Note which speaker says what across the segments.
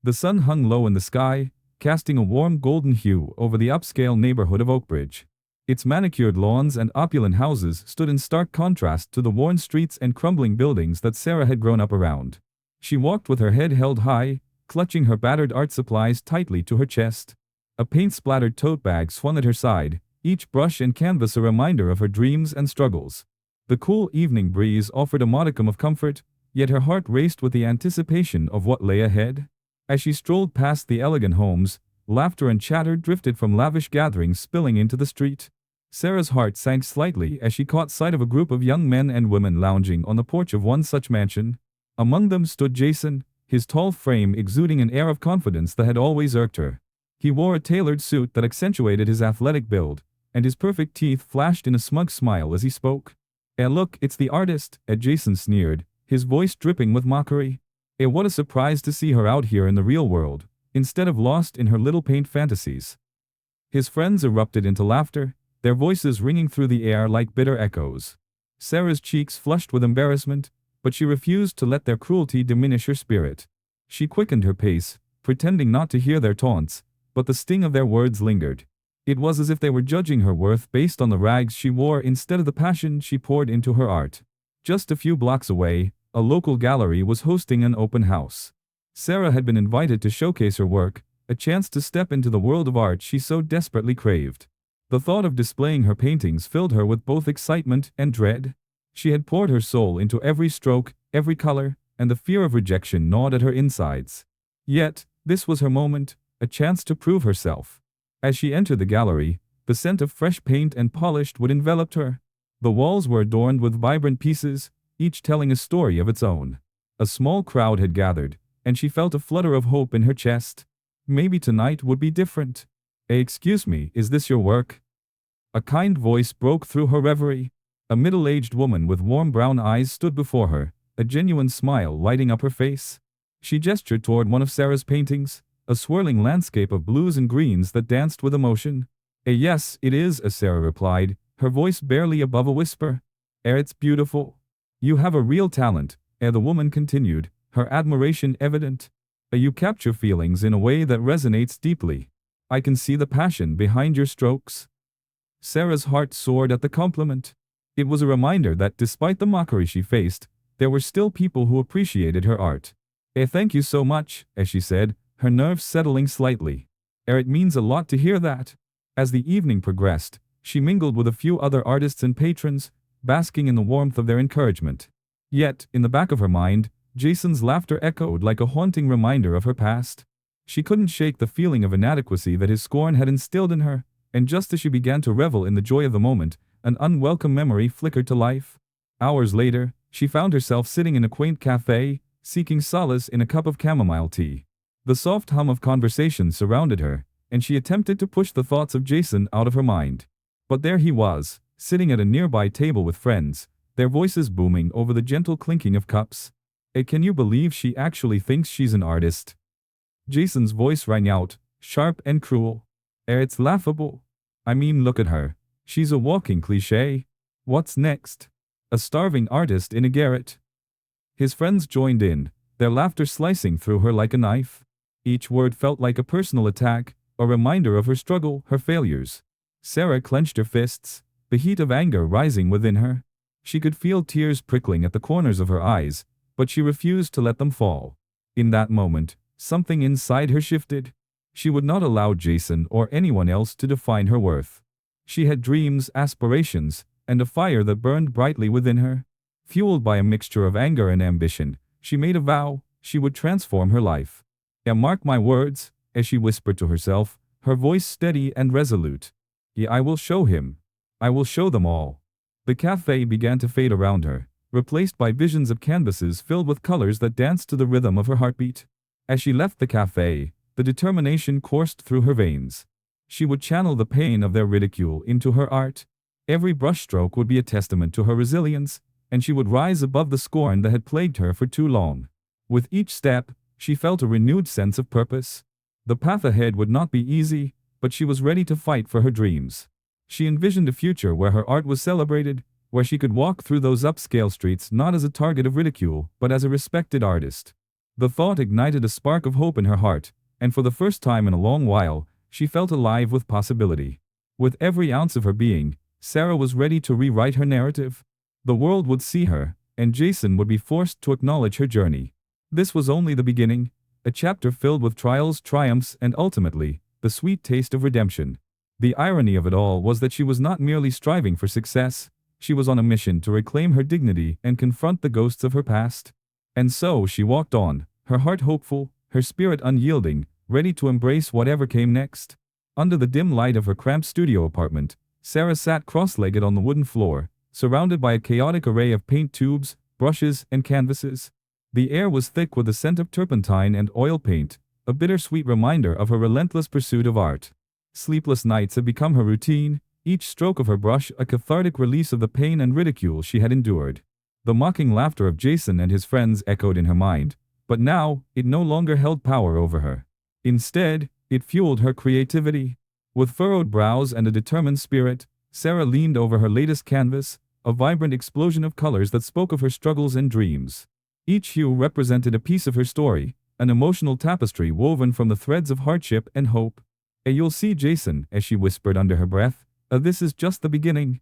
Speaker 1: The sun hung low in the sky, casting a warm golden hue over the upscale neighborhood of Oakbridge. Its manicured lawns and opulent houses stood in stark contrast to the worn streets and crumbling buildings that Sarah had grown up around. She walked with her head held high, clutching her battered art supplies tightly to her chest. A paint-splattered tote bag swung at her side, each brush and canvas a reminder of her dreams and struggles. The cool evening breeze offered a modicum of comfort, yet her heart raced with the anticipation of what lay ahead. As she strolled past the elegant homes, laughter and chatter drifted from lavish gatherings spilling into the street. Sarah's heart sank slightly as she caught sight of a group of young men and women lounging on the porch of one such mansion. Among them stood Jason, his tall frame exuding an air of confidence that had always irked her. He wore a tailored suit that accentuated his athletic build, and his perfect teeth flashed in a smug smile as he spoke. Look, it's the artist," Jason sneered, his voice dripping with mockery. What a surprise to see her out here in the real world, instead of lost in her little paint fantasies." His friends erupted into laughter, their voices ringing through the air like bitter echoes. Sarah's cheeks flushed with embarrassment, but she refused to let their cruelty diminish her spirit. She quickened her pace, pretending not to hear their taunts, but the sting of their words lingered. It was as if they were judging her worth based on the rags she wore instead of the passion she poured into her art. Just a few blocks away, a local gallery was hosting an open house. Sarah had been invited to showcase her work, a chance to step into the world of art she so desperately craved. The thought of displaying her paintings filled her with both excitement and dread. She had poured her soul into every stroke, every color, and the fear of rejection gnawed at her insides. Yet, this was her moment, a chance to prove herself. As she entered the gallery, the scent of fresh paint and polished wood enveloped her. The walls were adorned with vibrant pieces, each telling a story of its own. A small crowd had gathered, and she felt a flutter of hope in her chest. Maybe tonight would be different. Excuse me, is this your work?" A kind voice broke through her reverie. A middle-aged woman with warm brown eyes stood before her, a genuine smile lighting up her face. She gestured toward one of Sarah's paintings, a swirling landscape of blues and greens that danced with emotion. Yes, it is," Sarah replied, her voice barely above a whisper. It's beautiful. You have a real talent," the woman continued, her admiration evident. You capture feelings in a way that resonates deeply. I can see the passion behind your strokes." Sarah's heart soared at the compliment. It was a reminder that despite the mockery she faced, there were still people who appreciated her art. Thank you so much," she said, her nerves settling slightly. It means a lot to hear that." As the evening progressed, she mingled with a few other artists and patrons, basking in the warmth of their encouragement. Yet, in the back of her mind, Jason's laughter echoed like a haunting reminder of her past. She couldn't shake the feeling of inadequacy that his scorn had instilled in her, and just as she began to revel in the joy of the moment, an unwelcome memory flickered to life. Hours later, she found herself sitting in a quaint cafe, seeking solace in a cup of chamomile tea. The soft hum of conversation surrounded her, and she attempted to push the thoughts of Jason out of her mind. But there he was, sitting at a nearby table with friends, their voices booming over the gentle clinking of cups. Can you believe she actually thinks she's an artist?" Jason's voice rang out, sharp and cruel. It's laughable. I mean, look at her. She's a walking cliché. What's next? A starving artist in a garret." His friends joined in, their laughter slicing through her like a knife. Each word felt like a personal attack, a reminder of her struggle, her failures. Sarah clenched her fists, the heat of anger rising within her. She could feel tears prickling at the corners of her eyes, but she refused to let them fall. In that moment, something inside her shifted. She would not allow Jason or anyone else to define her worth. She had dreams, aspirations, and a fire that burned brightly within her. Fueled by a mixture of anger and ambition, she made a vow: she would transform her life. Mark my words," as she whispered to herself, her voice steady and resolute. I will show him. I will show them all." The cafe began to fade around her, replaced by visions of canvases filled with colors that danced to the rhythm of her heartbeat. As she left the cafe, the determination coursed through her veins. She would channel the pain of their ridicule into her art. Every brushstroke would be a testament to her resilience, and she would rise above the scorn that had plagued her for too long. With each step, she felt a renewed sense of purpose. The path ahead would not be easy, but she was ready to fight for her dreams. She envisioned a future where her art was celebrated, where she could walk through those upscale streets not as a target of ridicule, but as a respected artist. The thought ignited a spark of hope in her heart, and for the first time in a long while, she felt alive with possibility. With every ounce of her being, Sarah was ready to rewrite her narrative. The world would see her, and Jason would be forced to acknowledge her journey. This was only the beginning, a chapter filled with trials, triumphs, and ultimately, the sweet taste of redemption. The irony of it all was that she was not merely striving for success, she was on a mission to reclaim her dignity and confront the ghosts of her past. And so she walked on, her heart hopeful, her spirit unyielding, ready to embrace whatever came next. Under the dim light of her cramped studio apartment, Sarah sat cross-legged on the wooden floor, surrounded by a chaotic array of paint tubes, brushes, and canvases. The air was thick with the scent of turpentine and oil paint, a bittersweet reminder of her relentless pursuit of art. Sleepless nights had become her routine, each stroke of her brush a cathartic release of the pain and ridicule she had endured. The mocking laughter of Jason and his friends echoed in her mind, but now, it no longer held power over her. Instead, it fueled her creativity. With furrowed brows and a determined spirit, Sarah leaned over her latest canvas, a vibrant explosion of colors that spoke of her struggles and dreams. Each hue represented a piece of her story, an emotional tapestry woven from the threads of hardship and hope. You'll see, Jason," as she whispered under her breath, "this is just the beginning."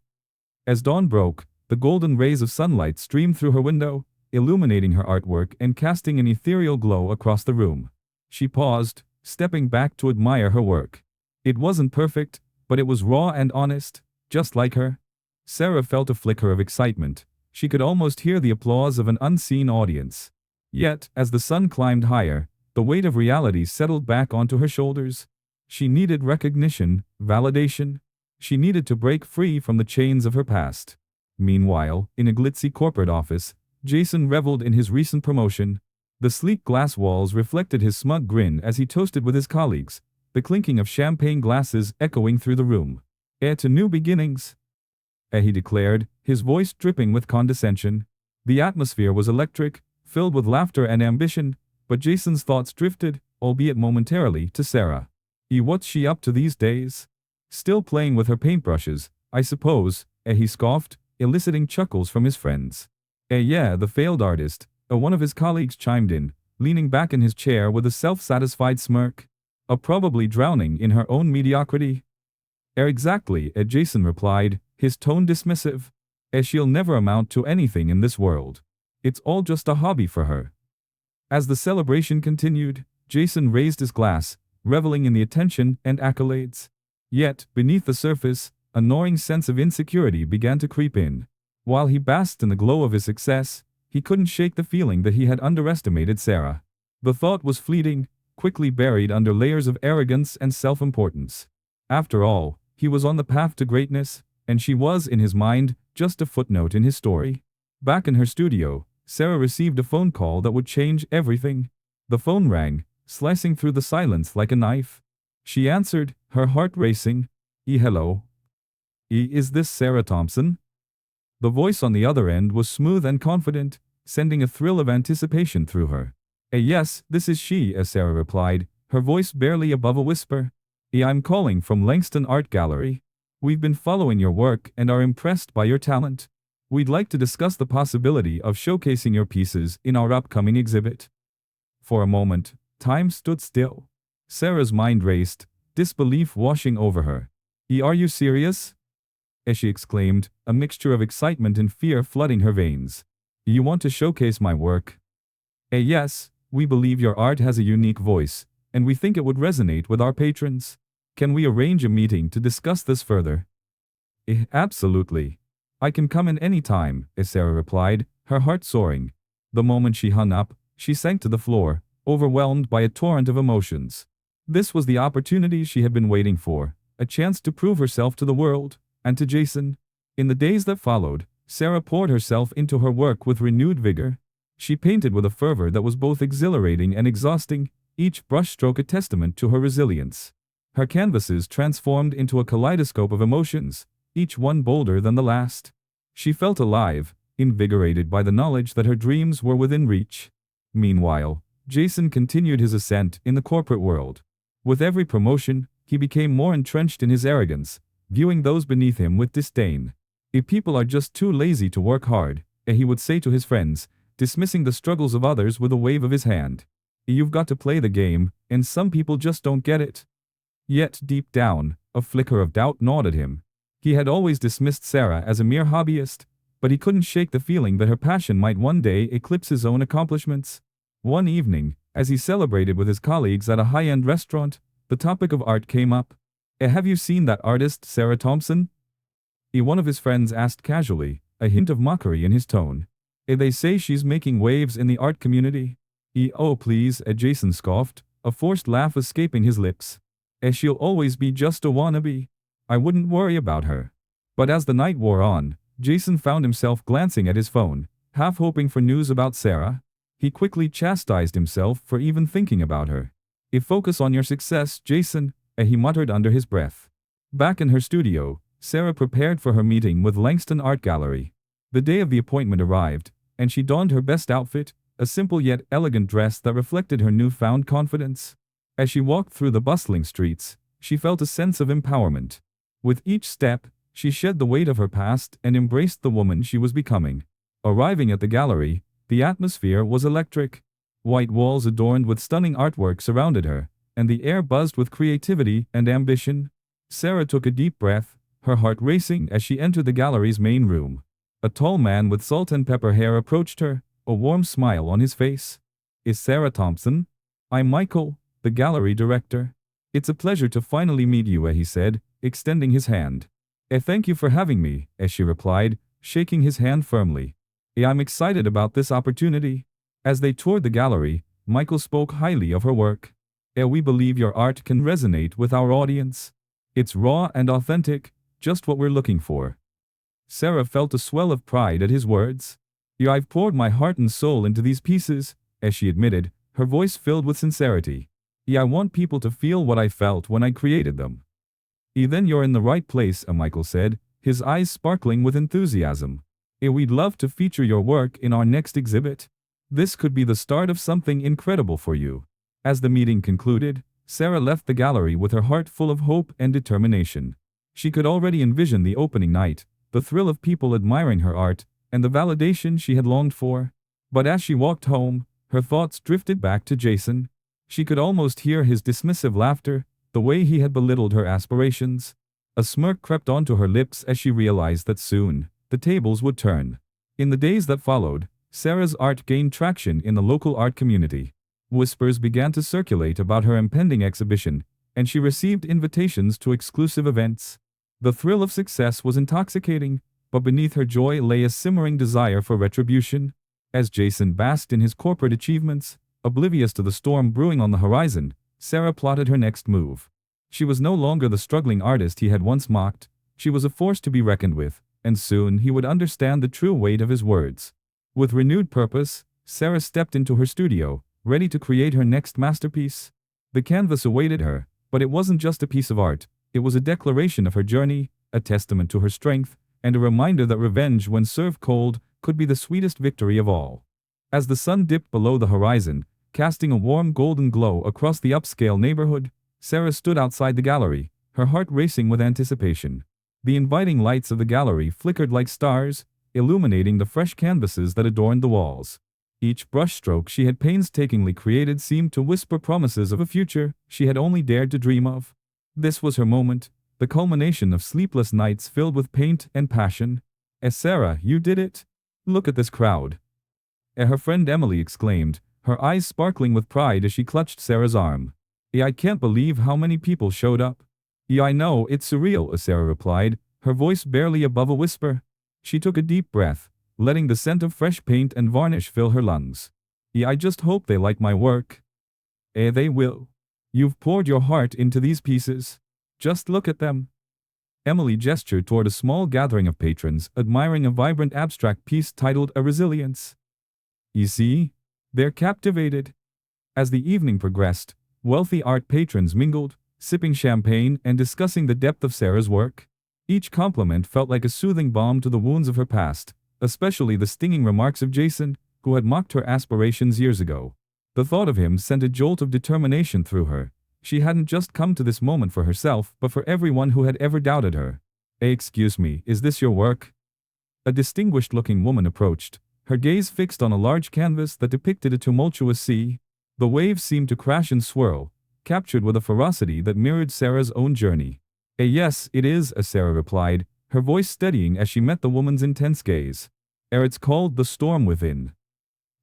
Speaker 1: As dawn broke, the golden rays of sunlight streamed through her window, illuminating her artwork and casting an ethereal glow across the room. She paused, stepping back to admire her work. It wasn't perfect, but it was raw and honest, just like her. Sarah felt a flicker of excitement. She could almost hear the applause of an unseen audience. Yet, as the sun climbed higher, the weight of reality settled back onto her shoulders. She needed recognition, validation. She needed to break free from the chains of her past. Meanwhile, in a glitzy corporate office, Jason reveled in his recent promotion. The sleek glass walls reflected his smug grin as he toasted with his colleagues, the clinking of champagne glasses echoing through the room. To new beginnings," he declared, his voice dripping with condescension. The atmosphere was electric, filled with laughter and ambition, but Jason's thoughts drifted, albeit momentarily, to Sarah. What's she up to these days? Still playing with her paintbrushes, I suppose, he scoffed, eliciting chuckles from his friends. Yeah, the failed artist," one of his colleagues chimed in, leaning back in his chair with a self-satisfied smirk. Probably drowning in her own mediocrity." Exactly," Jason replied, his tone dismissive. She'll never amount to anything in this world. It's all just a hobby for her." As the celebration continued, Jason raised his glass, reveling in the attention and accolades. Yet, beneath the surface, a gnawing sense of insecurity began to creep in. While he basked in the glow of his success, he couldn't shake the feeling that he had underestimated Sarah. The thought was fleeting, quickly buried under layers of arrogance and self-importance. After all, he was on the path to greatness, and she was, in his mind, just a footnote in his story. Back in her studio, Sarah received a phone call that would change everything. The phone rang, slicing through the silence like a knife. She answered, her heart racing. Hello. Is this Sarah Thompson?" The voice on the other end was smooth and confident, sending a thrill of anticipation through her. Yes, this is she," Sarah replied, her voice barely above a whisper. I'm calling from Langston Art Gallery. We've been following your work and are impressed by your talent. We'd like to discuss the possibility of showcasing your pieces in our upcoming exhibit." For a moment, time stood still. Sarah's mind raced, disbelief washing over her. Are you serious?" she exclaimed, a mixture of excitement and fear flooding her veins. "You want to showcase my work?" Yes, we believe your art has a unique voice, and we think it would resonate with our patrons. Can we arrange a meeting to discuss this further?" Absolutely. I can come in any time," Sarah replied, her heart soaring. The moment she hung up, she sank to the floor, overwhelmed by a torrent of emotions. This was the opportunity she had been waiting for, a chance to prove herself to the world, and to Jason. In the days that followed, Sarah poured herself into her work with renewed vigor. She painted with a fervor that was both exhilarating and exhausting, each brushstroke a testament to her resilience. Her canvases transformed into a kaleidoscope of emotions, each one bolder than the last. She felt alive, invigorated by the knowledge that her dreams were within reach. Meanwhile, Jason continued his ascent in the corporate world. With every promotion, he became more entrenched in his arrogance, viewing those beneath him with disdain. If people are just too lazy to work hard, he would say to his friends, dismissing the struggles of others with a wave of his hand. You've got to play the game, and some people just don't get it. Yet, deep down, a flicker of doubt gnawed at him. He had always dismissed Sarah as a mere hobbyist, but he couldn't shake the feeling that her passion might one day eclipse his own accomplishments. One evening, as he celebrated with his colleagues at a high-end restaurant, the topic of art came up. Have you seen that artist, Sarah Thompson? One of his friends asked casually, a hint of mockery in his tone. They say she's making waves in the art community. Oh please, Jason scoffed, a forced laugh escaping his lips. She'll always be just a wannabe. I wouldn't worry about her. But as the night wore on, Jason found himself glancing at his phone, half hoping for news about Sarah. He quickly chastised himself for even thinking about her. Focus on your success, Jason, he muttered under his breath. Back in her studio, Sarah prepared for her meeting with Langston Art Gallery. The day of the appointment arrived, and she donned her best outfit, a simple yet elegant dress that reflected her newfound confidence. As she walked through the bustling streets, she felt a sense of empowerment. With each step, she shed the weight of her past and embraced the woman she was becoming. Arriving at the gallery, the atmosphere was electric. White walls adorned with stunning artwork surrounded her, and the air buzzed with creativity and ambition. Sarah took a deep breath, her heart racing as she entered the gallery's main room. A tall man with salt and pepper hair approached her, a warm smile on his face. Is Sarah Thompson? I'm Michael, the gallery director. It's a pleasure to finally meet you, he said, extending his hand. Thank you for having me, she replied, shaking his hand firmly. I'm excited about this opportunity. As they toured the gallery, Michael spoke highly of her work. We believe your art can resonate with our audience. It's raw and authentic, just what we're looking for. Sarah felt a swell of pride at his words. I've poured my heart and soul into these pieces, as she admitted, her voice filled with sincerity. I want people to feel what I felt when I created them. Then you're in the right place, Michael said, his eyes sparkling with enthusiasm. We'd love to feature your work in our next exhibit. This could be the start of something incredible for you. As the meeting concluded, Sarah left the gallery with her heart full of hope and determination. She could already envision the opening night, the thrill of people admiring her art, and the validation she had longed for. But as she walked home, her thoughts drifted back to Jason. She could almost hear his dismissive laughter, the way he had belittled her aspirations. A smirk crept onto her lips as she realized that soon, the tables would turn. In the days that followed, Sarah's art gained traction in the local art community. Whispers began to circulate about her impending exhibition, and she received invitations to exclusive events. The thrill of success was intoxicating, but beneath her joy lay a simmering desire for retribution. As Jason basked in his corporate achievements, oblivious to the storm brewing on the horizon, Sarah plotted her next move. She was no longer the struggling artist he had once mocked. She was a force to be reckoned with, and soon he would understand the true weight of his words. With renewed purpose, Sarah stepped into her studio, ready to create her next masterpiece. The canvas awaited her, but it wasn't just a piece of art. It was a declaration of her journey, a testament to her strength, and a reminder that revenge, when served cold, could be the sweetest victory of all. As the sun dipped below the horizon, casting a warm golden glow across the upscale neighborhood, Sarah stood outside the gallery, her heart racing with anticipation. The inviting lights of the gallery flickered like stars, illuminating the fresh canvases that adorned the walls. Each brushstroke she had painstakingly created seemed to whisper promises of a future she had only dared to dream of. This was her moment, the culmination of sleepless nights filled with paint and passion. Sarah, you did it! Look at this crowd! Her friend Emily exclaimed, her eyes sparkling with pride as she clutched Sarah's arm. I can't believe how many people showed up. I know, it's surreal, Sarah replied, her voice barely above a whisper. She took a deep breath, letting the scent of fresh paint and varnish fill her lungs. I just hope they like my work. They will. You've poured your heart into these pieces. Just look at them. Emily gestured toward a small gathering of patrons admiring a vibrant abstract piece titled A Resilience. You see? They're captivated. As the evening progressed, wealthy art patrons mingled, sipping champagne and discussing the depth of Sarah's work. Each compliment felt like a soothing balm to the wounds of her past, especially the stinging remarks of Jason, who had mocked her aspirations years ago. The thought of him sent a jolt of determination through her. She hadn't just come to this moment for herself, but for everyone who had ever doubted her. Excuse me, is this your work? A distinguished-looking woman approached, her gaze fixed on a large canvas that depicted a tumultuous sea. The waves seemed to crash and swirl, captured with a ferocity that mirrored Sarah's own journey. Yes, it is," as Sarah replied, her voice steadying as she met the woman's intense gaze. It's called The Storm Within."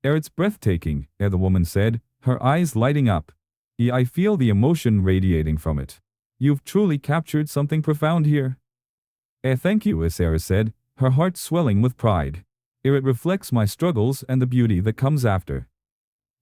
Speaker 1: It's breathtaking," the woman said, her eyes lighting up. I feel the emotion radiating from it. You've truly captured something profound here." Thank you," Sarah said, her heart swelling with pride. It reflects my struggles and the beauty that comes after."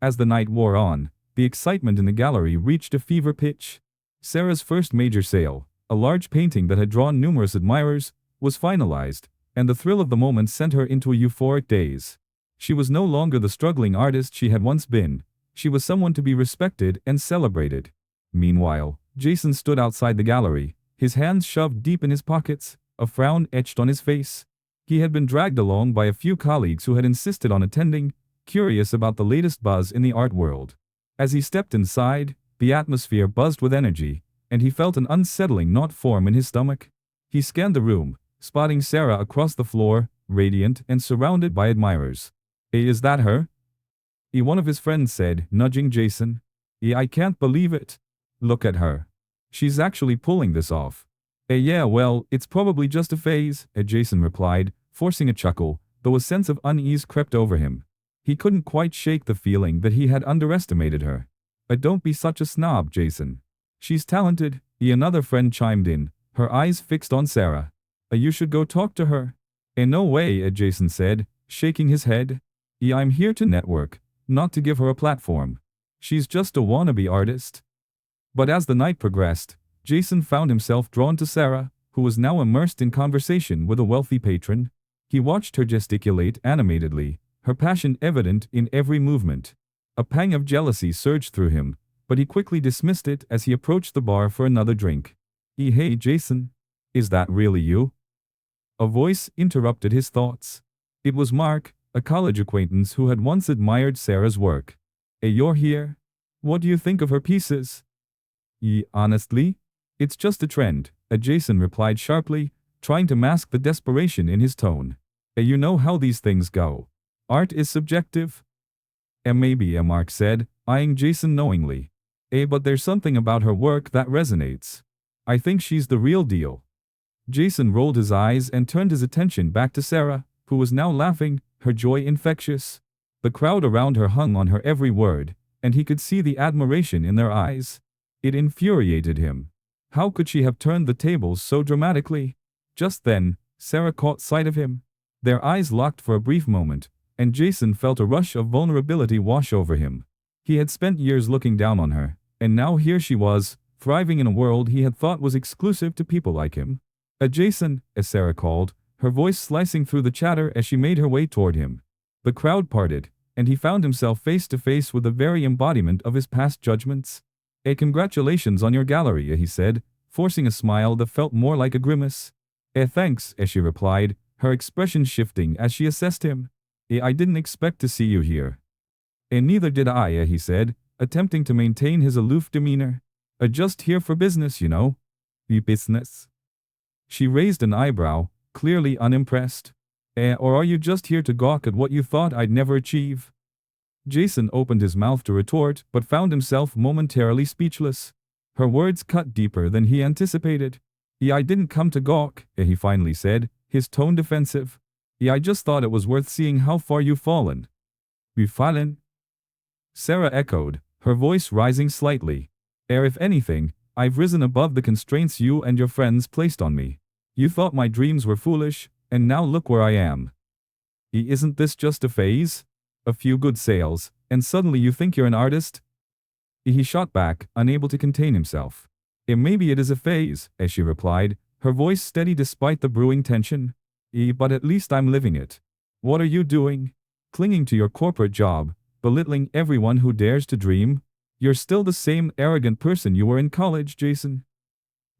Speaker 1: As the night wore on, the excitement in the gallery reached a fever pitch. Sarah's first major sale, a large painting that had drawn numerous admirers, was finalized, and the thrill of the moment sent her into a euphoric daze. She was no longer the struggling artist she had once been. She was someone to be respected and celebrated. Meanwhile, Jason stood outside the gallery, his hands shoved deep in his pockets, a frown etched on his face. He had been dragged along by a few colleagues who had insisted on attending, curious about the latest buzz in the art world. As he stepped inside, the atmosphere buzzed with energy, and he felt an unsettling knot form in his stomach. He scanned the room, spotting Sarah across the floor, radiant and surrounded by admirers. Is that her?" One of his friends said, nudging Jason. I can't believe it. Look at her. She's actually pulling this off." Yeah, well, it's probably just a phase," Jason replied, forcing a chuckle, though a sense of unease crept over him. He couldn't quite shake the feeling that he had underestimated her. Don't be such a snob, Jason. She's talented," another friend chimed in, her eyes fixed on Sarah. You should go talk to her." No way," Jason said, shaking his head. I'm here to network, not to give her a platform. She's just a wannabe artist." But as the night progressed, Jason found himself drawn to Sarah, who was now immersed in conversation with a wealthy patron. He watched her gesticulate animatedly, her passion evident in every movement. A pang of jealousy surged through him, but he quickly dismissed it as he approached the bar for another drink. Hey Jason. Is that really you?" A voice interrupted his thoughts. It was Mark, a college acquaintance who had once admired Sarah's work. You're here? What do you think of her pieces?" Honestly? It's just a trend," Jason replied sharply, trying to mask the desperation in his tone. You know how these things go. Art is subjective." Maybe," Mark said, eyeing Jason knowingly. But there's something about her work that resonates. I think she's the real deal." Jason rolled his eyes and turned his attention back to Sarah, who was now laughing, her joy infectious. The crowd around her hung on her every word, and he could see the admiration in their eyes. It infuriated him. How could she have turned the tables so dramatically? Just then, Sarah caught sight of him. Their eyes locked for a brief moment, and Jason felt a rush of vulnerability wash over him. He had spent years looking down on her, and now here she was, thriving in a world he had thought was exclusive to people like him. Jason, as Sarah called, her voice slicing through the chatter as she made her way toward him. The crowd parted, and he found himself face to face with the very embodiment of his past judgments. Congratulations on your gallery," he said, forcing a smile that felt more like a grimace. Thanks," she replied, her expression shifting as she assessed him. I didn't expect to see you here." Neither did I," he said, attempting to maintain his aloof demeanor. Just here for business, you know." Business?" She raised an eyebrow, clearly unimpressed. Or are you just here to gawk at what you thought I'd never achieve?" Jason opened his mouth to retort but found himself momentarily speechless. Her words cut deeper than he anticipated. I didn't come to gawk," he finally said, his tone defensive. I just thought it was worth seeing how far you've fallen." "We've fallen?" Sarah echoed, her voice rising slightly. If anything, I've risen above the constraints you and your friends placed on me. You thought my dreams were foolish, and now look where I am." Isn't this just a phase? A few good sales, and suddenly you think you're an artist?" He shot back, unable to contain himself. Maybe it is a phase," as she replied, her voice steady despite the brewing tension. But at least I'm living it. What are you doing? Clinging to your corporate job, belittling everyone who dares to dream? You're still the same arrogant person you were in college, Jason."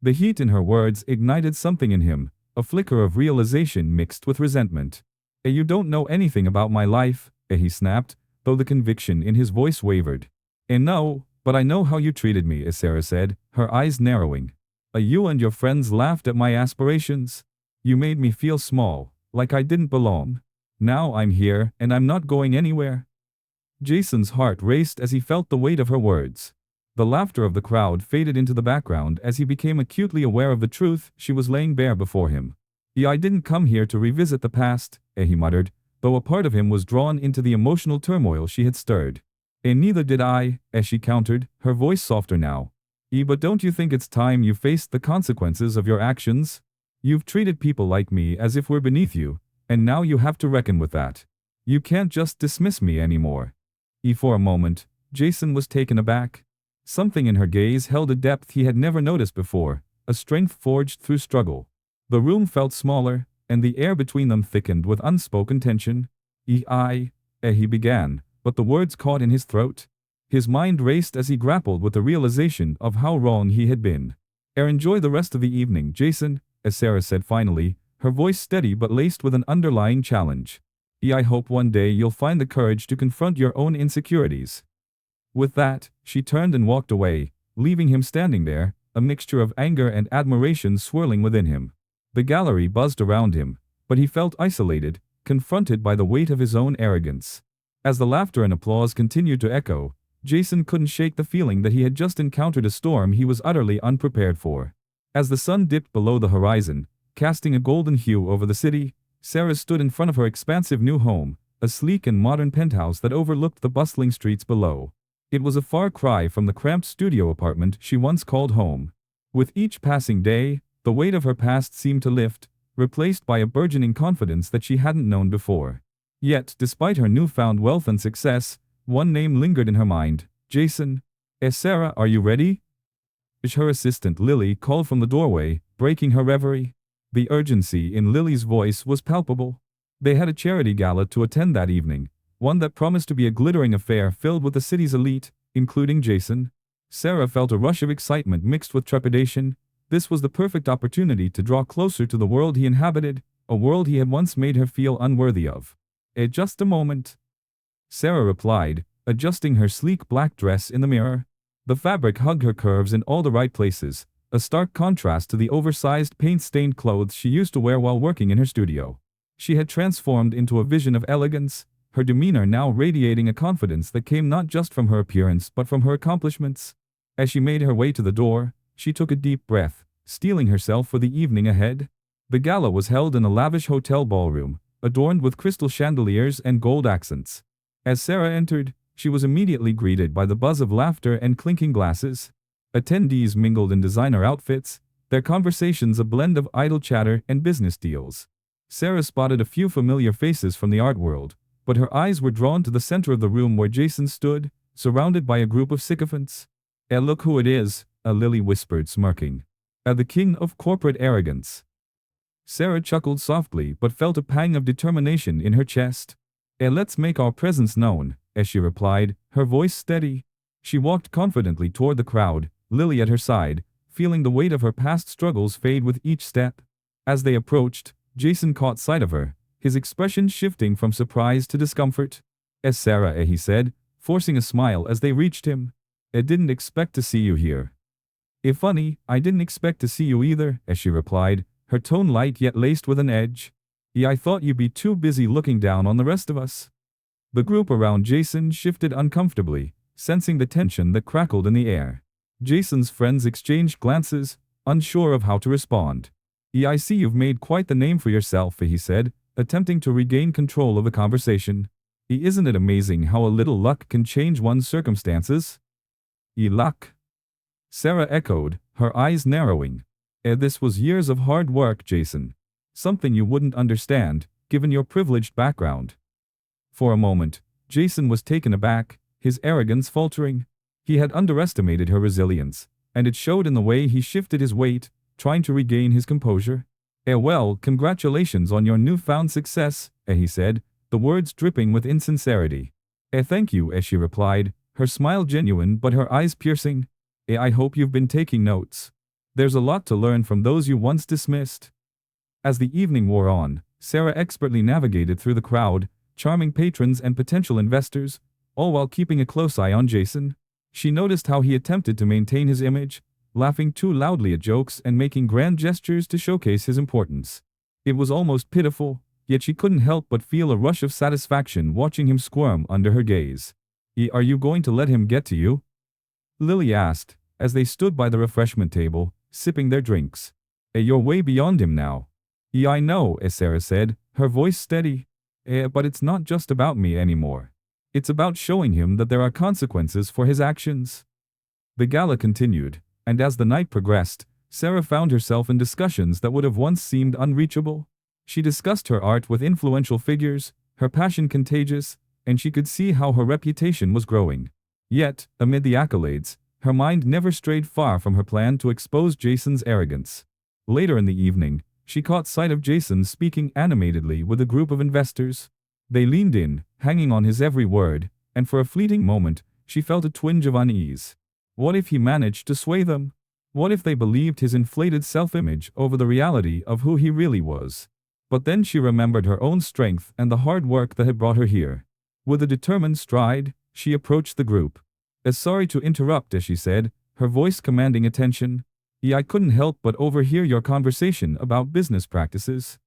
Speaker 1: The heat in her words ignited something in him, a flicker of realization mixed with resentment. You don't know anything about my life," he snapped, though the conviction in his voice wavered. No, but I know how you treated me," as Sarah said, her eyes narrowing. You and your friends laughed at my aspirations. You made me feel small, like I didn't belong. Now I'm here, and I'm not going anywhere. Jason's heart raced as he felt the weight of her words. The laughter of the crowd faded into the background as he became acutely aware of the truth she was laying bare before him. "Yeah, I didn't come here to revisit the past," he muttered, though a part of him was drawn into the emotional turmoil she had stirred. Neither did I," she countered, her voice softer now. But don't you think it's time you faced the consequences of your actions? You've treated people like me as if we're beneath you, and now you have to reckon with that. You can't just dismiss me anymore." For a moment, Jason was taken aback. Something in her gaze held a depth he had never noticed before, a strength forged through struggle. The room felt smaller, and the air between them thickened with unspoken tension. He began, but the words caught in his throat. His mind raced as he grappled with the realization of how wrong he had been. Enjoy the rest of the evening, Jason," as Sarah said finally, her voice steady but laced with an underlying challenge. "I hope one day you'll find the courage to confront your own insecurities." With that, she turned and walked away, leaving him standing there, a mixture of anger and admiration swirling within him. The gallery buzzed around him, but he felt isolated, confronted by the weight of his own arrogance. As the laughter and applause continued to echo, Jason couldn't shake the feeling that he had just encountered a storm he was utterly unprepared for. As the sun dipped below the horizon, casting a golden hue over the city, Sarah stood in front of her expansive new home, a sleek and modern penthouse that overlooked the bustling streets below. It was a far cry from the cramped studio apartment she once called home. With each passing day, the weight of her past seemed to lift, replaced by a burgeoning confidence that she hadn't known before. Yet, despite her newfound wealth and success, one name lingered in her mind: Jason. "Sarah, are you ready?" Her assistant Lily called from the doorway, breaking her reverie. The urgency in Lily's voice was palpable. They had a charity gala to attend that evening, one that promised to be a glittering affair filled with the city's elite, including Jason. Sarah felt a rush of excitement mixed with trepidation. This was the perfect opportunity to draw closer to the world he inhabited, a world he had once made her feel unworthy of. Just a moment," Sarah replied, adjusting her sleek black dress in the mirror. The fabric hugged her curves in all the right places, a stark contrast to the oversized paint-stained clothes she used to wear while working in her studio. She had transformed into a vision of elegance, her demeanor now radiating a confidence that came not just from her appearance but from her accomplishments. As she made her way to the door, she took a deep breath, steeling herself for the evening ahead. The gala was held in a lavish hotel ballroom, adorned with crystal chandeliers and gold accents. As Sarah entered, she was immediately greeted by the buzz of laughter and clinking glasses. Attendees mingled in designer outfits, their conversations a blend of idle chatter and business deals. Sarah spotted a few familiar faces from the art world, but her eyes were drawn to the center of the room where Jason stood, surrounded by a group of sycophants. Look who it is," Lily whispered, smirking. The king of corporate arrogance." Sarah chuckled softly but felt a pang of determination in her chest. Let's make our presence known," as she replied, her voice steady. She walked confidently toward the crowd, Lily at her side, feeling the weight of her past struggles fade with each step. As they approached, Jason caught sight of her, his expression shifting from surprise to discomfort. Sarah," he said, forcing a smile as they reached him. "I didn't expect to see you here." Funny, I didn't expect to see you either," as she replied, her tone light yet laced with an edge. I thought you'd be too busy looking down on the rest of us." The group around Jason shifted uncomfortably, sensing the tension that crackled in the air. Jason's friends exchanged glances, unsure of how to respond. I see you've made quite the name for yourself," he said, attempting to regain control of the conversation. Isn't it amazing how a little luck can change one's circumstances?" Luck?" Sarah echoed, her eyes narrowing. This was years of hard work, Jason. Something you wouldn't understand, given your privileged background." For a moment, Jason was taken aback, his arrogance faltering. He had underestimated her resilience, and it showed in the way he shifted his weight, trying to regain his composure. Well, congratulations on your newfound success," he said, the words dripping with insincerity. Thank you," she replied, her smile genuine but her eyes piercing. I hope you've been taking notes. There's a lot to learn from those you once dismissed." As the evening wore on, Sarah expertly navigated through the crowd, charming patrons and potential investors, all while keeping a close eye on Jason. She noticed how he attempted to maintain his image, laughing too loudly at jokes and making grand gestures to showcase his importance. It was almost pitiful, Yet she couldn't help but feel a rush of satisfaction watching him squirm under her gaze. Are you going to let him get to you?" Lily asked, as they stood by the refreshment table, sipping their drinks. You're way beyond him now." "Yeah, I know," Sarah said, her voice steady. But it's not just about me anymore. It's about showing him that there are consequences for his actions." The gala continued, and as the night progressed, Sarah found herself in discussions that would have once seemed unreachable. She discussed her art with influential figures, her passion contagious, and she could see how her reputation was growing. Yet, amid the accolades, her mind never strayed far from her plan to expose Jason's arrogance. Later in the evening, she caught sight of Jason speaking animatedly with a group of investors. They leaned in, hanging on his every word, and for a fleeting moment, she felt a twinge of unease. What if he managed to sway them? What if they believed his inflated self-image over the reality of who he really was? But then she remembered her own strength and the hard work that had brought her here. With a determined stride, she approached the group. Sorry to interrupt," as she said, her voice commanding attention. "I couldn't help but overhear your conversation about business practices."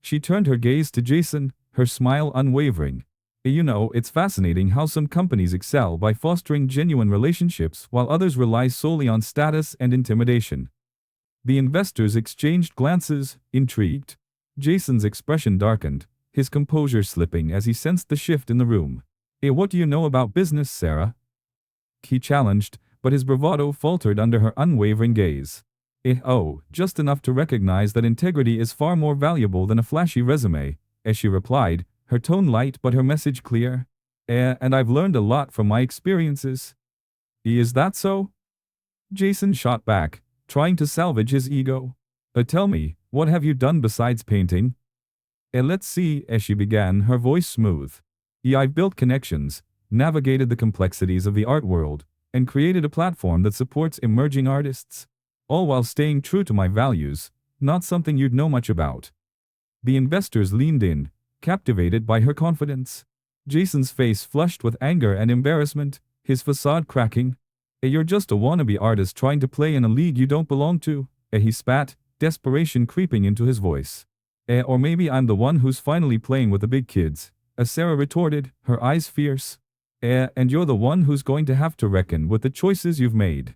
Speaker 1: She turned her gaze to Jason, her smile unwavering. "You know, it's fascinating how some companies excel by fostering genuine relationships while others rely solely on status and intimidation." The investors exchanged glances, intrigued. Jason's expression darkened, his composure slipping as he sensed the shift in the room. What do you know about business, Sarah?" he challenged, but his bravado faltered under her unwavering gaze. Oh, just enough to recognize that integrity is far more valuable than a flashy resume," as she replied, her tone light but her message clear. And I've learned a lot from my experiences." Is that so?" Jason shot back, trying to salvage his ego. Tell me, what have you done besides painting?" Let's see," as she began, her voice smooth. "I've built connections, navigated the complexities of the art world, and created a platform that supports emerging artists. All while staying true to my values, not something you'd know much about." The investors leaned in, captivated by her confidence. Jason's face flushed with anger and embarrassment, his facade cracking. You're just a wannabe artist trying to play in a league you don't belong to," he spat, desperation creeping into his voice. Or maybe I'm the one who's finally playing with the big kids," Sarah retorted, her eyes fierce. And you're the one who's going to have to reckon with the choices you've made."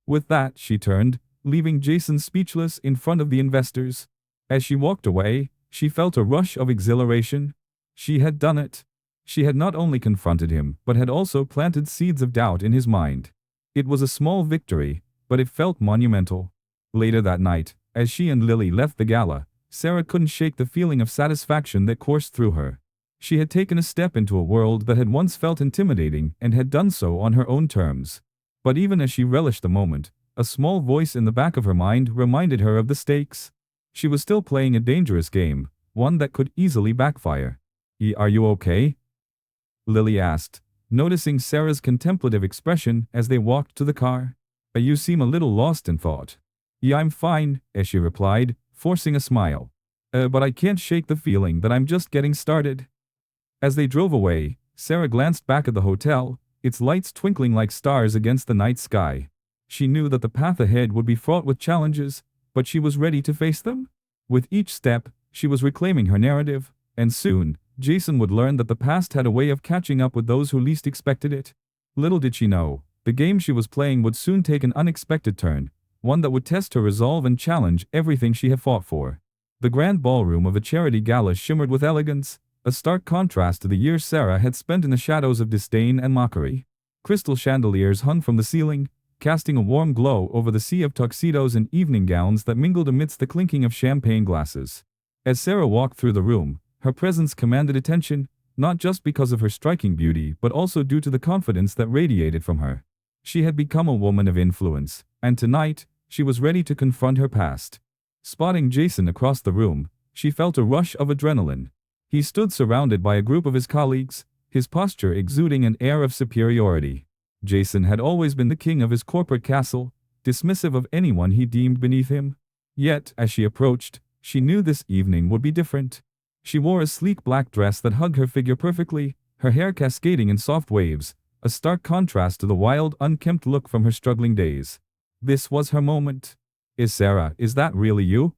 Speaker 1: With that, she turned, leaving Jason speechless in front of the investors. As she walked away, she felt a rush of exhilaration. She had done it. She had not only confronted him, but had also planted seeds of doubt in his mind. It was a small victory, but it felt monumental. Later that night, as she and Lily left the gala, Sarah couldn't shake the feeling of satisfaction that coursed through her. She had taken a step into a world that had once felt intimidating and had done so on her own terms. But even as she relished the moment, a small voice in the back of her mind reminded her of the stakes. She was still playing a dangerous game, one that could easily backfire. Are you okay?" Lily asked, noticing Sarah's contemplative expression as they walked to the car. You seem a little lost in thought." I'm fine," as she replied, forcing a smile. But I can't shake the feeling that I'm just getting started." As they drove away, Sarah glanced back at the hotel, its lights twinkling like stars against the night sky. She knew that the path ahead would be fraught with challenges, but she was ready to face them. With each step, she was reclaiming her narrative, and soon, Jason would learn that the past had a way of catching up with those who least expected it. Little did she know, the game she was playing would soon take an unexpected turn, one that would test her resolve and challenge everything she had fought for. The grand ballroom of a charity gala shimmered with elegance, a stark contrast to the years Sarah had spent in the shadows of disdain and mockery. Crystal chandeliers hung from the ceiling, casting a warm glow over the sea of tuxedos and evening gowns that mingled amidst the clinking of champagne glasses. As Sarah walked through the room, her presence commanded attention, not just because of her striking beauty but also due to the confidence that radiated from her. She had become a woman of influence, and tonight, she was ready to confront her past. Spotting Jason across the room, she felt a rush of adrenaline. He stood surrounded by a group of his colleagues, his posture exuding an air of superiority. Jason had always been the king of his corporate castle, dismissive of anyone he deemed beneath him. Yet, as she approached, she knew this evening would be different. She wore a sleek black dress that hugged her figure perfectly, her hair cascading in soft waves, a stark contrast to the wild, unkempt look from her struggling days. This was her moment. Sarah, is that really you?"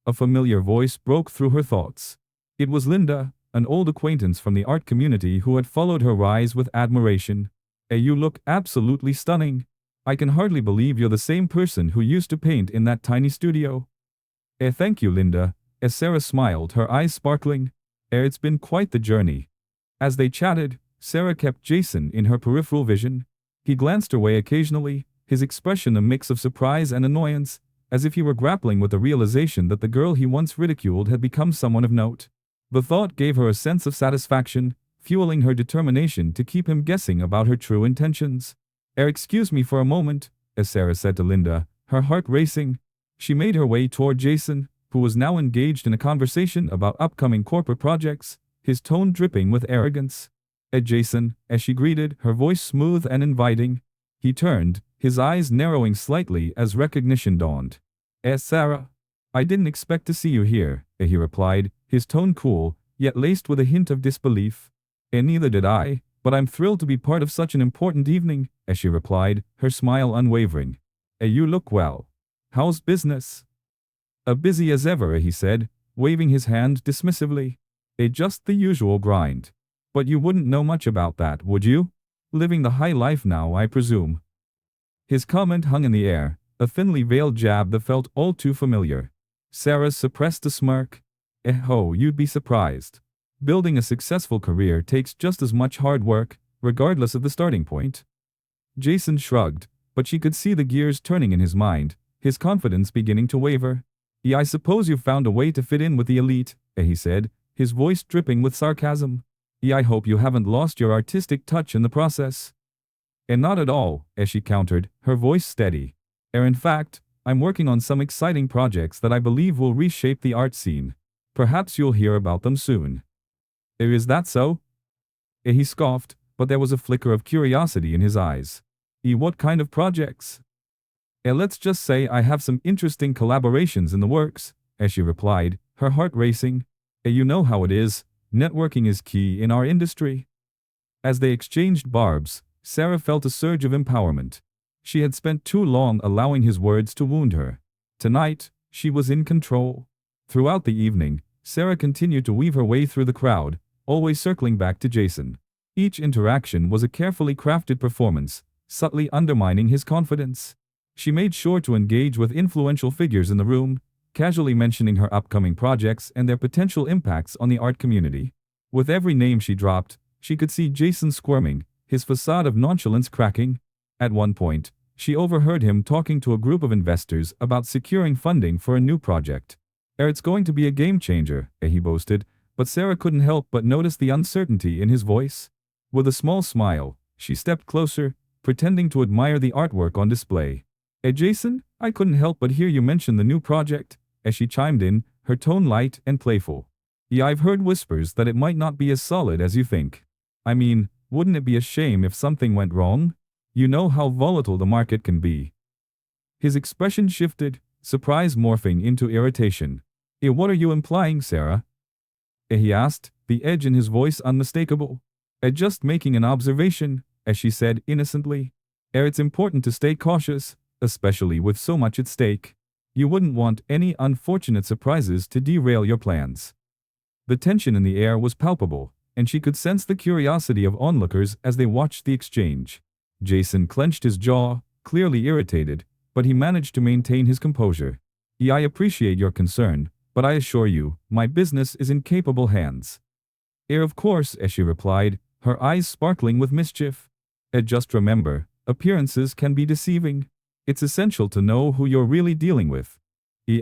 Speaker 1: A familiar voice broke through her thoughts. It was Linda, an old acquaintance from the art community who had followed her rise with admiration. You look absolutely stunning. I can hardly believe you're the same person who used to paint in that tiny studio. Thank you, Linda. Sarah smiled, her eyes sparkling. It's been quite the journey. As they chatted, Sarah kept Jason in her peripheral vision. He glanced her way occasionally, his expression a mix of surprise and annoyance, as if he were grappling with the realization that the girl he once ridiculed had become someone of note. The thought gave her a sense of satisfaction, fueling her determination to keep him guessing about her true intentions. Excuse me for a moment, as Sarah said to Linda, her heart racing. She made her way toward Jason, who was now engaged in a conversation about upcoming corporate projects, his tone dripping with arrogance. Jason, as she greeted, her voice smooth and inviting. He turned, his eyes narrowing slightly as recognition dawned. Sarah. I didn't expect to see you here, he replied, his tone cool, yet laced with a hint of disbelief. Neither did I, but I'm thrilled to be part of such an important evening, as she replied, her smile unwavering. You look well. How's business? Busy as ever, he said, waving his hand dismissively. Just the usual grind. But you wouldn't know much about that, would you? Living the high life now, I presume. His comment hung in the air, a thinly veiled jab that felt all too familiar. Sarah suppressed a smirk. You'd be surprised. Building a successful career takes just as much hard work, regardless of the starting point. Jason shrugged, but she could see the gears turning in his mind, his confidence beginning to waver. I suppose you've found a way to fit in with the elite, he said, his voice dripping with sarcasm. I hope you haven't lost your artistic touch in the process. Not at all, as she countered, her voice steady. In fact, I'm working on some exciting projects that I believe will reshape the art scene. Perhaps you'll hear about them soon. Is that so? He scoffed, but there was a flicker of curiosity in his eyes. What kind of projects? Let's just say I have some interesting collaborations in the works, as she replied, her heart racing. You know how it is, networking is key in our industry. As they exchanged barbs, Sarah felt a surge of empowerment. She had spent too long allowing his words to wound her. Tonight, she was in control. Throughout the evening, Sarah continued to weave her way through the crowd, always circling back to Jason. Each interaction was a carefully crafted performance, subtly undermining his confidence. She made sure to engage with influential figures in the room, casually mentioning her upcoming projects and their potential impacts on the art community. With every name she dropped, she could see Jason squirming, his facade of nonchalance cracking. At one point, she overheard him talking to a group of investors about securing funding for a new project. It's going to be a game changer, he boasted, but Sarah couldn't help but notice the uncertainty in his voice. With a small smile, she stepped closer, pretending to admire the artwork on display. Jason, I couldn't help but hear you mention the new project, as she chimed in, her tone light and playful. I've heard whispers that it might not be as solid as you think. I mean, wouldn't it be a shame if something went wrong? You know how volatile the market can be. His expression shifted, surprise morphing into irritation. What are you implying, Sarah? He asked, the edge in his voice unmistakable. Just making an observation, as she said innocently. It's important to stay cautious, especially with so much at stake. You wouldn't want any unfortunate surprises to derail your plans. The tension in the air was palpable, and she could sense the curiosity of onlookers as they watched the exchange. Jason clenched his jaw, clearly irritated, but he managed to maintain his composure. I appreciate your concern, but I assure you, my business is in capable hands. Of course, as she replied, her eyes sparkling with mischief. Just remember, appearances can be deceiving. It's essential to know who you're really dealing with.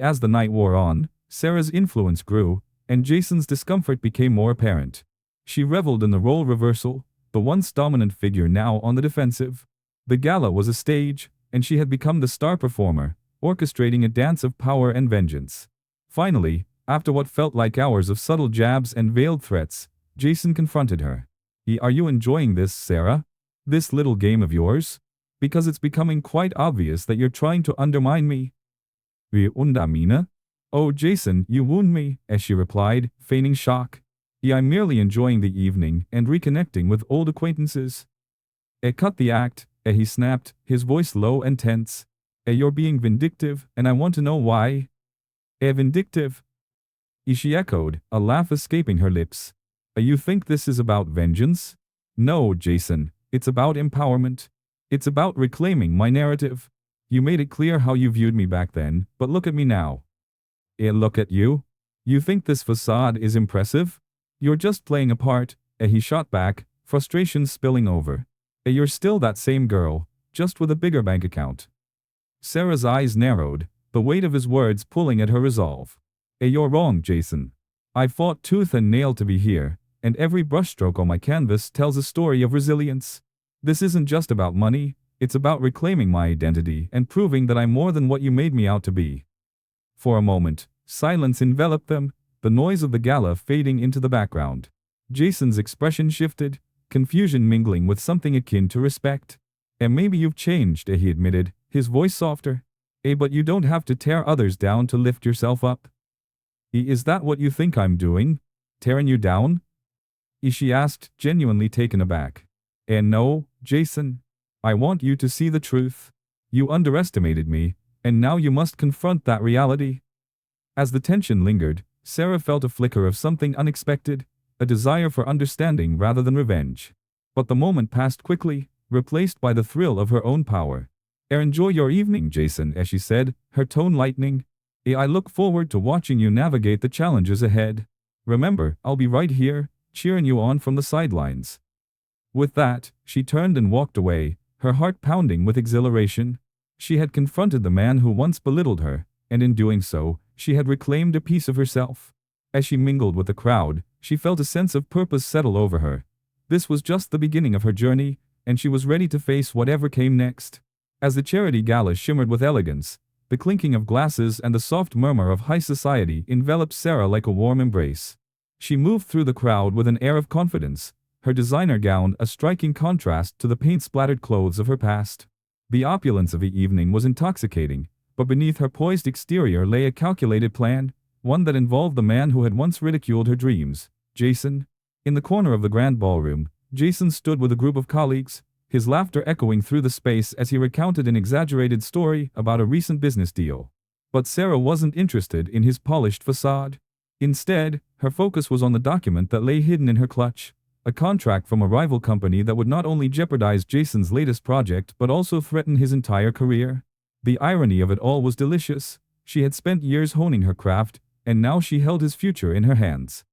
Speaker 1: As the night wore on, Sarah's influence grew, and Jason's discomfort became more apparent. She reveled in the role reversal, the once dominant figure now on the defensive. The gala was a stage, and she had become the star performer, orchestrating a dance of power and vengeance. Finally, after what felt like hours of subtle jabs and veiled threats, Jason confronted her. Are you enjoying this, Sarah? This little game of yours? Because it's becoming quite obvious that you're trying to undermine me. Undamine? Oh, Jason, you wound me, as she replied, feigning shock. I'm merely enjoying the evening and reconnecting with old acquaintances. Cut the act, he snapped, his voice low and tense. You're being vindictive, and I want to know why. Vindictive? She echoed, a laugh escaping her lips. You think this is about vengeance? No, Jason, it's about empowerment. It's about reclaiming my narrative. You made it clear how you viewed me back then, but look at me now. Look at you? You think this facade is impressive? You're just playing a part, he shot back, frustration spilling over. You're still that same girl, just with a bigger bank account. Sarah's eyes narrowed, the weight of his words pulling at her resolve. You're wrong, Jason. I fought tooth and nail to be here, and every brushstroke on my canvas tells a story of resilience. This isn't just about money, it's about reclaiming my identity and proving that I'm more than what you made me out to be. For a moment, silence enveloped them, the noise of the gala fading into the background. Jason's expression shifted, confusion mingling with something akin to respect. Maybe you've changed, he admitted, his voice softer. But you don't have to tear others down to lift yourself up. Is that what you think I'm doing? Tearing you down? She asked, genuinely taken aback. No, Jason. I want you to see the truth. You underestimated me, and now you must confront that reality. As the tension lingered, Sarah felt a flicker of something unexpected, a desire for understanding rather than revenge. But the moment passed quickly, replaced by the thrill of her own power. Enjoy your evening, Jason, as she said, her tone lightening. I look forward to watching you navigate the challenges ahead. Remember, I'll be right here, cheering you on from the sidelines. With that, she turned and walked away, her heart pounding with exhilaration. She had confronted the man who once belittled her, and in doing so, she had reclaimed a piece of herself. As she mingled with the crowd, she felt a sense of purpose settle over her. This was just the beginning of her journey, and she was ready to face whatever came next. As the charity gala shimmered with elegance, the clinking of glasses and the soft murmur of high society enveloped Sarah like a warm embrace. She moved through the crowd with an air of confidence, her designer gown a striking contrast to the paint-splattered clothes of her past. The opulence of the evening was intoxicating, but beneath her poised exterior lay a calculated plan, one that involved the man who had once ridiculed her dreams, Jason. In the corner of the grand ballroom, Jason stood with a group of colleagues, his laughter echoing through the space as he recounted an exaggerated story about a recent business deal. But Sarah wasn't interested in his polished facade. Instead, her focus was on the document that lay hidden in her clutch, a contract from a rival company that would not only jeopardize Jason's latest project but also threaten his entire career. The irony of it all was delicious. She had spent years honing her craft, and now she held his future in her hands.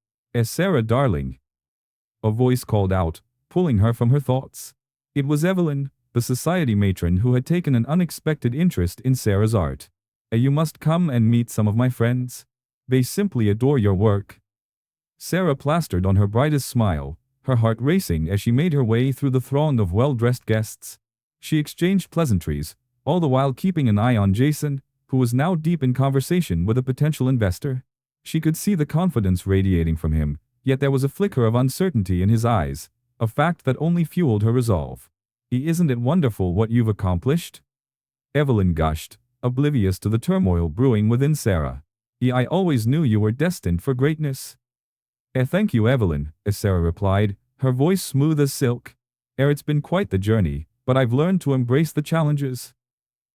Speaker 1: Sarah, darling," a voice called out, pulling her from her thoughts. It was Evelyn, the society matron who had taken an unexpected interest in Sarah's art. You must come and meet some of my friends. They simply adore your work." Sarah plastered on her brightest smile, her heart racing as she made her way through the throng of well-dressed guests. She exchanged pleasantries, all the while keeping an eye on Jason, who was now deep in conversation with a potential investor. She could see the confidence radiating from him, yet there was a flicker of uncertainty in his eyes, a fact that only fueled her resolve. "Isn't it wonderful what you've accomplished?" Evelyn gushed, oblivious to the turmoil brewing within Sarah. "I always knew you were destined for greatness." Thank you, Evelyn," Sarah replied, her voice smooth as silk. It's been quite the journey, but I've learned to embrace the challenges."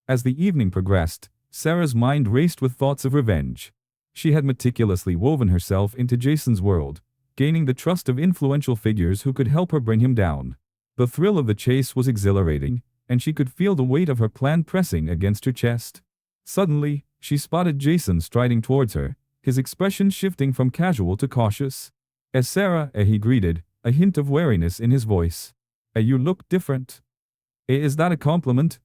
Speaker 1: As the evening progressed, Sarah's mind raced with thoughts of revenge. She had meticulously woven herself into Jason's world, gaining the trust of influential figures who could help her bring him down. The thrill of the chase was exhilarating, and she could feel the weight of her plan pressing against her chest. Suddenly, she spotted Jason striding towards her, his expression shifting from casual to cautious. Sarah," he greeted, a hint of wariness in his voice. You look different." Is that a compliment?"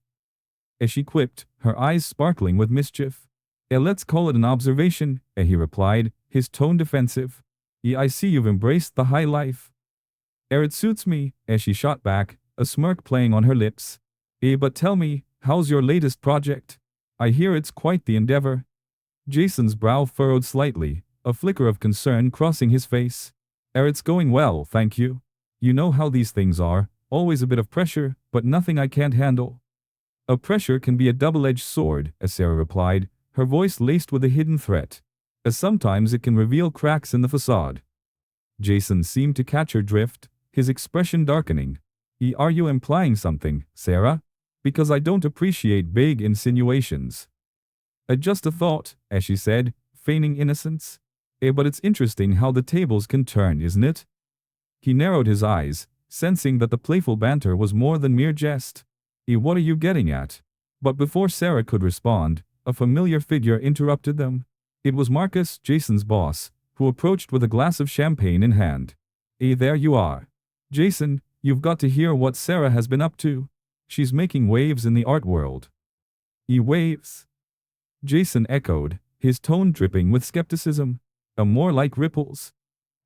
Speaker 1: She quipped, her eyes sparkling with mischief. Let's call it an observation," he replied, his tone defensive. "I see you've embraced the high life." It suits me," she shot back, a smirk playing on her lips. But tell me, how's your latest project? I hear it's quite the endeavor." Jason's brow furrowed slightly, a flicker of concern crossing his face. It's going well, thank you. You know how these things are, always a bit of pressure, but nothing I can't handle." "A pressure can be a double-edged sword," Sarah replied, her voice laced with a hidden threat. "Sometimes it can reveal cracks in the facade." Jason seemed to catch her drift, his expression darkening. Are you implying something, Sarah? Because I don't appreciate vague insinuations." Just a thought," as she said, feigning innocence. But it's interesting how the tables can turn, isn't it? He narrowed his eyes, sensing that the playful banter was more than mere jest. What are you getting at? But before Sarah could respond, a familiar figure interrupted them. It was Marcus, Jason's boss, who approached with a glass of champagne in hand. There you are. Jason, you've got to hear what Sarah has been up to. She's making waves in the art world. Waves? Jason echoed, his tone dripping with skepticism. More like ripples.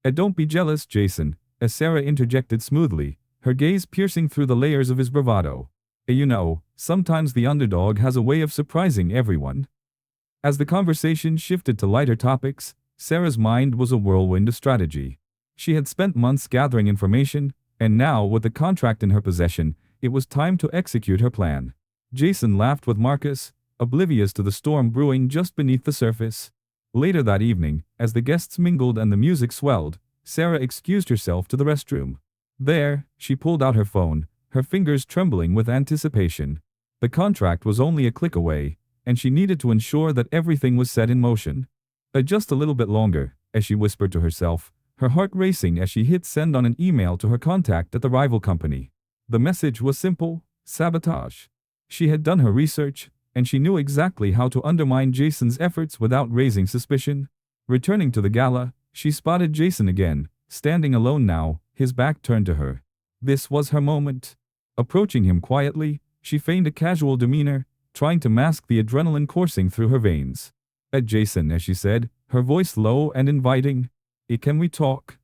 Speaker 1: Don't be jealous, Jason, as Sarah interjected smoothly, her gaze piercing through the layers of his bravado. You know, sometimes the underdog has a way of surprising everyone. As the conversation shifted to lighter topics, Sarah's mind was a whirlwind of strategy. She had spent months gathering information, and now, with the contract in her possession, it was time to execute her plan. Jason laughed with Marcus, oblivious to the storm brewing just beneath the surface. Later that evening, as the guests mingled and the music swelled, Sarah excused herself to the restroom. There, she pulled out her phone, her fingers trembling with anticipation. The contract was only a click away, and she needed to ensure that everything was set in motion. Just a little bit longer, as she whispered to herself, her heart racing as she hit send on an email to her contact at the rival company. The message was simple: sabotage. She had done her research, and she knew exactly how to undermine Jason's efforts without raising suspicion. Returning to the gala, she spotted Jason again, standing alone now, his back turned to her. This was her moment. Approaching him quietly, she feigned a casual demeanor, trying to mask the adrenaline coursing through her veins. At Jason, as she said, her voice low and inviting. Can we talk?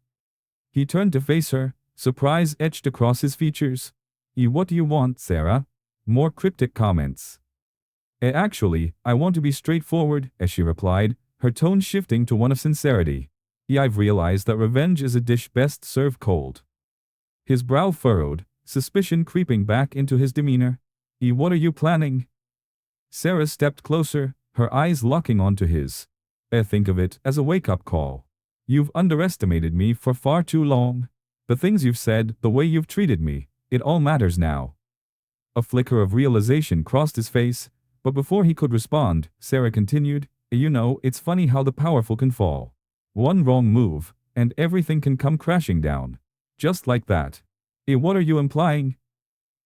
Speaker 1: He turned to face her, surprise etched across his features. What do you want, Sarah? More cryptic comments. Actually, I want to be straightforward, as she replied, her tone shifting to one of sincerity. I've realized that revenge is a dish best served cold. His brow furrowed, suspicion creeping back into his demeanor. What are you planning? Sarah stepped closer, her eyes locking onto his. Think of it as a wake-up call. You've underestimated me for far too long. The things you've said, the way you've treated me, it all matters now. A flicker of realization crossed his face, but before he could respond, Sarah continued, You know, it's funny how the powerful can fall. One wrong move, and everything can come crashing down. Just like that. What are you implying?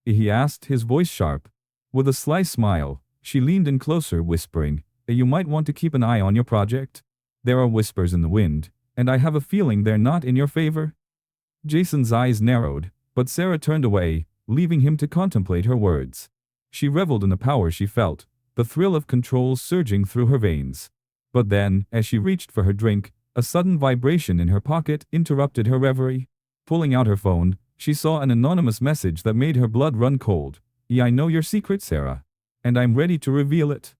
Speaker 1: He asked, his voice sharp. With a sly smile, she leaned in closer, whispering, You might want to keep an eye on your project. There are whispers in the wind, and I have a feeling they're not in your favor. Jason's eyes narrowed, but Sarah turned away, leaving him to contemplate her words. She reveled in the power she felt, the thrill of control surging through her veins. But then, as she reached for her drink, a sudden vibration in her pocket interrupted her reverie. Pulling out her phone, she saw an anonymous message that made her blood run cold. I know your secret, Sarah. And I'm ready to reveal it.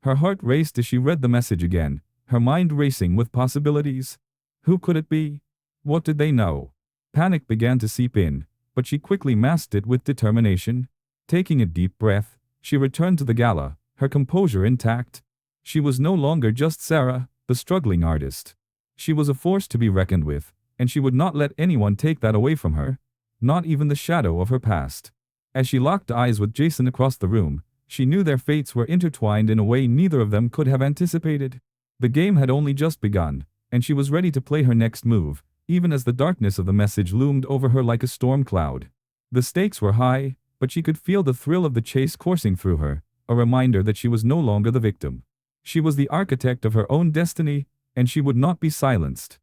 Speaker 1: Her heart raced as she read the message again, her mind racing with possibilities. Who could it be? What did they know? Panic began to seep in, but she quickly masked it with determination. Taking a deep breath, she returned to the gala, her composure intact. She was no longer just Sarah, the struggling artist. She was a force to be reckoned with, and she would not let anyone take that away from her, not even the shadow of her past. As she locked eyes with Jason across the room, she knew their fates were intertwined in a way neither of them could have anticipated. The game had only just begun, and she was ready to play her next move, even as the darkness of the message loomed over her like a storm cloud. The stakes were high, but she could feel the thrill of the chase coursing through her, a reminder that she was no longer the victim. She was the architect of her own destiny, and she would not be silenced.